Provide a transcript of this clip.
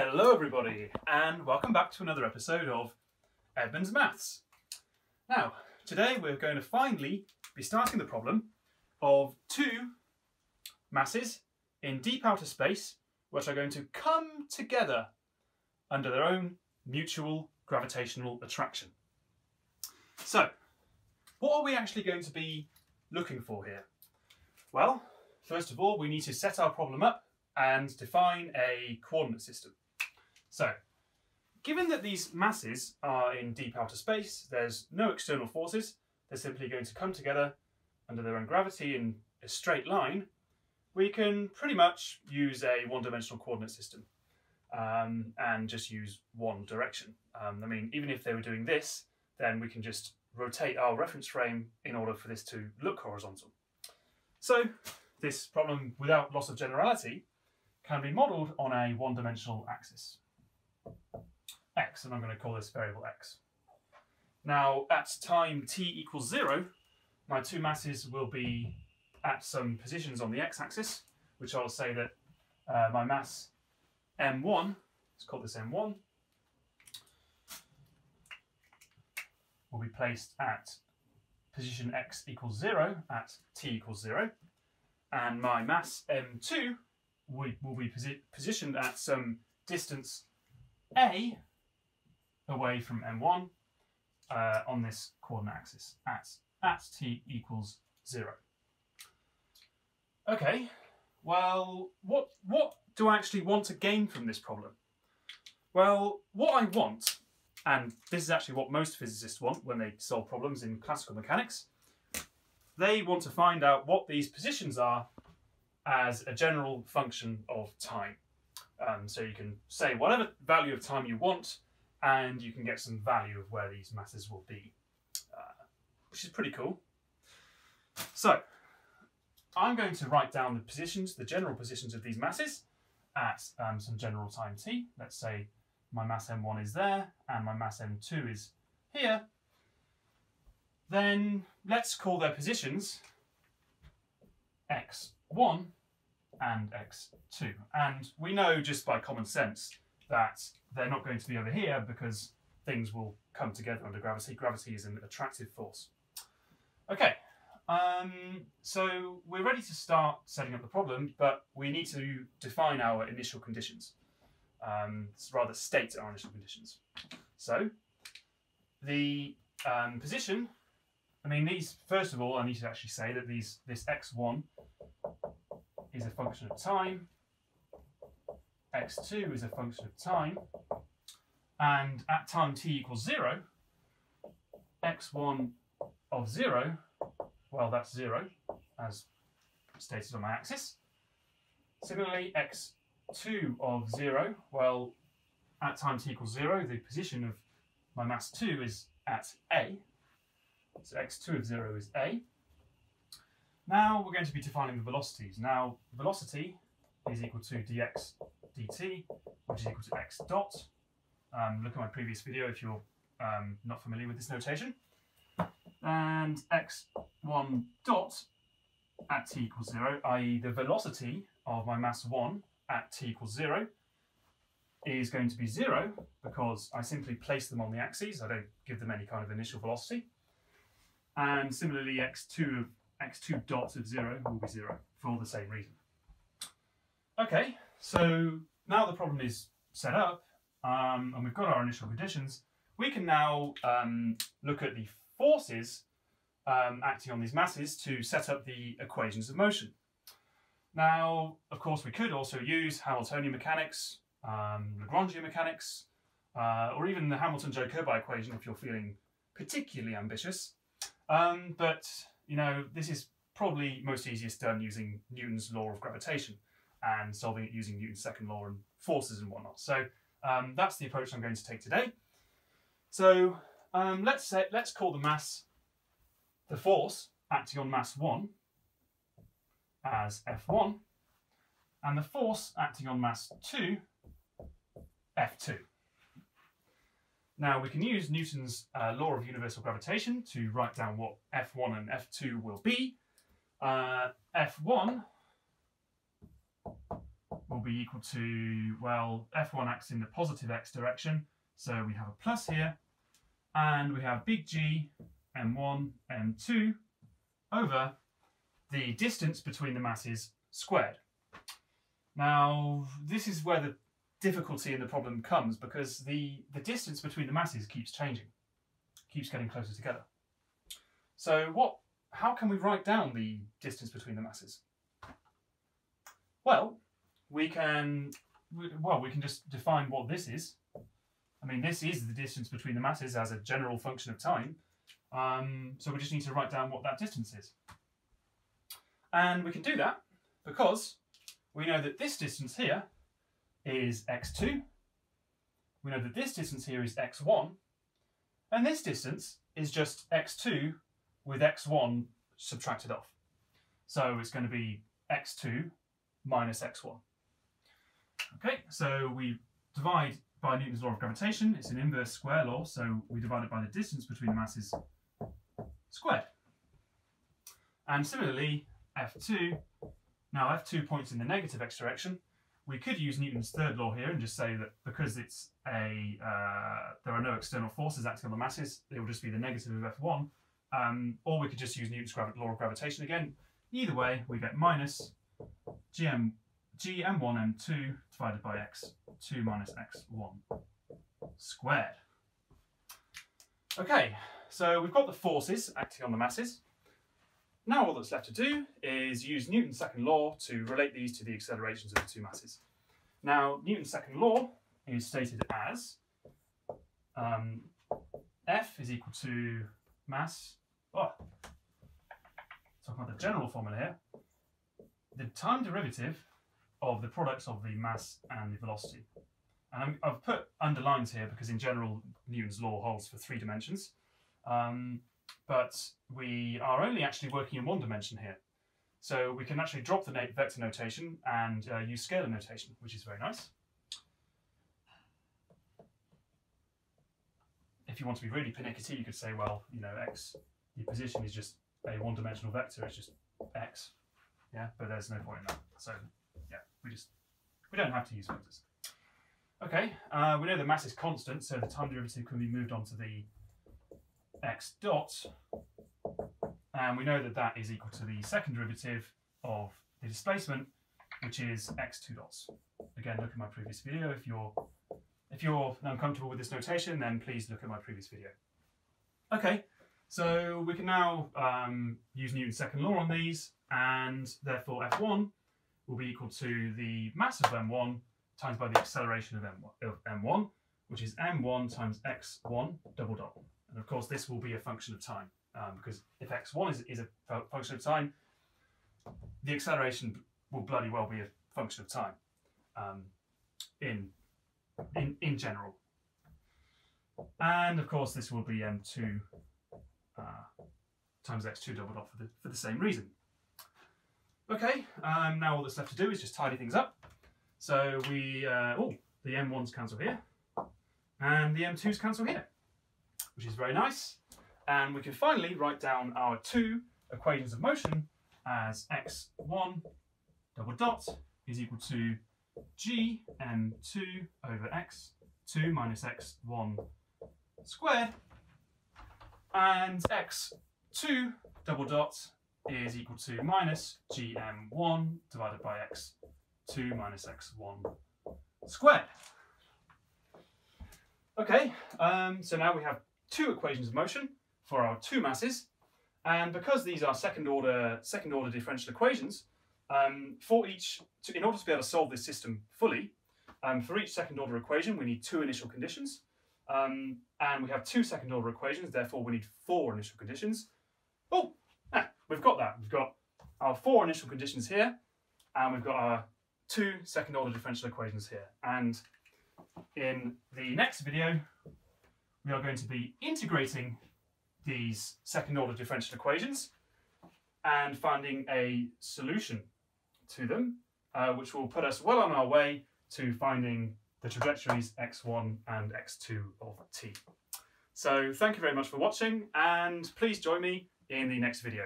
Hello everybody, and welcome back to another episode of Edmund's Maths. Now, today we're going to finally be starting the problem of two masses in deep outer space which are going to come together under their own mutual gravitational attraction. So, what are we actually going to be looking for here? Well, first of all, we need to set our problem up and define a coordinate system. So, given that these masses are in deep outer space, there's no external forces, they're simply going to come together under their own gravity in a straight line, we can pretty much use a one-dimensional coordinate system and just use one direction. I mean, even if they were doing this, then we can just rotate our reference frame in order for this to look horizontal. So, this problem, without loss of generality, can be modelled on a one-dimensional axis, x, and I'm going to call this variable x. Now, at time t equals 0, my two masses will be at some positions on the x-axis, which I'll say that my mass m1, let's call this m1, will be placed at position x equals 0 at t equals 0, and my mass m2 will be positioned at some distance a away from m1 on this coordinate axis at t equals 0. Okay, well, what do I actually want to gain from this problem? Well, what I want, and this is actually what most physicists want when they solve problems in classical mechanics, they want to find out what these positions are as a general function of time. So you can say whatever value of time you want, and you can get some value of where these masses will be, which is pretty cool. So, I'm going to write down the positions, the general positions of these masses at some general time t. Let's say my mass m1 is there, and my mass m2 is here. Then let's call their positions x1 and x2. And we know just by common sense that they're not going to be over here because things will come together under gravity. Gravity is an attractive force. Okay, so we're ready to start setting up the problem, but we need to define our initial conditions. Rather state our initial conditions. So, the position, I mean, these, first of all, I need to actually say that this x1 is a function of time, x2 is a function of time, and at time t equals 0, x1 of 0, well, that's 0, as stated on my axis. Similarly, x2 of 0, well, at time t equals 0, the position of my mass 2 is at a, so x2 of 0 is a. Now we're going to be defining the velocities. Now, velocity is equal to dx dt, which is equal to x dot. Look at my previous video if you're not familiar with this notation. And x1 dot at t equals 0, i.e. the velocity of my mass 1 at t equals 0 is going to be 0 because I simply place them on the axes. I don't give them any kind of initial velocity. And similarly, x2 dot of 0 will be 0 for all the same reason. Okay, so now the problem is set up and we've got our initial conditions. We can now look at the forces acting on these masses to set up the equations of motion. Now, of course, we could also use Hamiltonian mechanics, Lagrangian mechanics, or even the Hamilton-Jacobi equation if you're feeling particularly ambitious. But, you know, this is probably most easiest done using Newton's law of gravitation and solving it using Newton's second law and forces and whatnot. So that's the approach I'm going to take today. So let's call the mass, the force acting on mass 1 as F1, and the force acting on mass 2, F2. Now we can use Newton's law of universal gravitation to write down what F1 and F2 will be. F1 will will be equal to, well, F1 acts in the positive x direction, so we have a plus here, and we have big G, M1, M2, over the distance between the masses squared. Now, this is where the difficulty in the problem comes, because the distance between the masses keeps changing, keeps getting closer together. So how can we write down the distance between the masses? Well, we can just define what this is. I mean, this is the distance between the masses as a general function of time. So we just need to write down what that distance is. And we can do that because we know that this distance here is x2. We know that this distance here is x1. And this distance is just x2 with x1 subtracted off. So it's going to be x2 minus x1. Okay, so we divide by Newton's law of gravitation. It's an inverse square law, so we divide it by the distance between the masses squared. And similarly, F2, now F2 points in the negative x direction. We could use Newton's third law here and just say that because it's there are no external forces acting on the masses, it will just be the negative of F1. Or we could just use Newton's law of gravitation again. Either way, we get minus gm1 m2 divided by x2 minus x1 squared. Okay, so we've got the forces acting on the masses. Now all that's left to do is use Newton's second law to relate these to the accelerations of the two masses. Now, Newton's second law is stated as F is equal to mass, talking about the general formula here, the time derivative of the products of the mass and the velocity. And I've put underlines here because in general Newton's law holds for 3 dimensions. But we are only actually working in 1 dimension here. So we can actually drop the vector notation and use scalar notation, which is very nice. If you want to be really pernickety, you could say, well, you know, x, the position is just a 1-dimensional vector, it's just x. Yeah, but there's no point in that. So yeah, we don't have to use vectors. Okay, we know the mass is constant, so the time derivative can be moved on to the x dot, and we know that that is equal to the second derivative of the displacement, which is x2 dots. Again, look at my previous video. If you're uncomfortable with this notation, then please look at my previous video. Okay, so we can now use Newton's second law on these, and therefore F1 will be equal to the mass of m1 times by the acceleration of m1, which is m1 times x1 double dot. And of course, this will be a function of time, because if x1 is a function of time, the acceleration will bloody well be a function of time in general. And of course, this will be m2 times x2 double dot for the same reason. Okay, now all that's left to do is just tidy things up. So we, the m1s cancel here, and the m2s cancel here, which is very nice. And we can finally write down our 2 equations of motion as x1 double dot is equal to g m2 over x2 minus x1 squared, and x2 double dot is equal to minus gm1 divided by x2 minus x1 squared. Okay, so now we have 2 equations of motion for our 2 masses, and because these are second order differential equations, in order to be able to solve this system fully, for each second order equation we need 2 initial conditions, and we have 2 second order equations, therefore we need 4 initial conditions. We've got that. We've got our 4 initial conditions here, and we've got our 2 second order differential equations here. And in the next video, we are going to be integrating these second order differential equations and finding a solution to them, which will put us well on our way to finding the trajectories x1 and x2 of t. So thank you very much for watching, and please join me in the next video.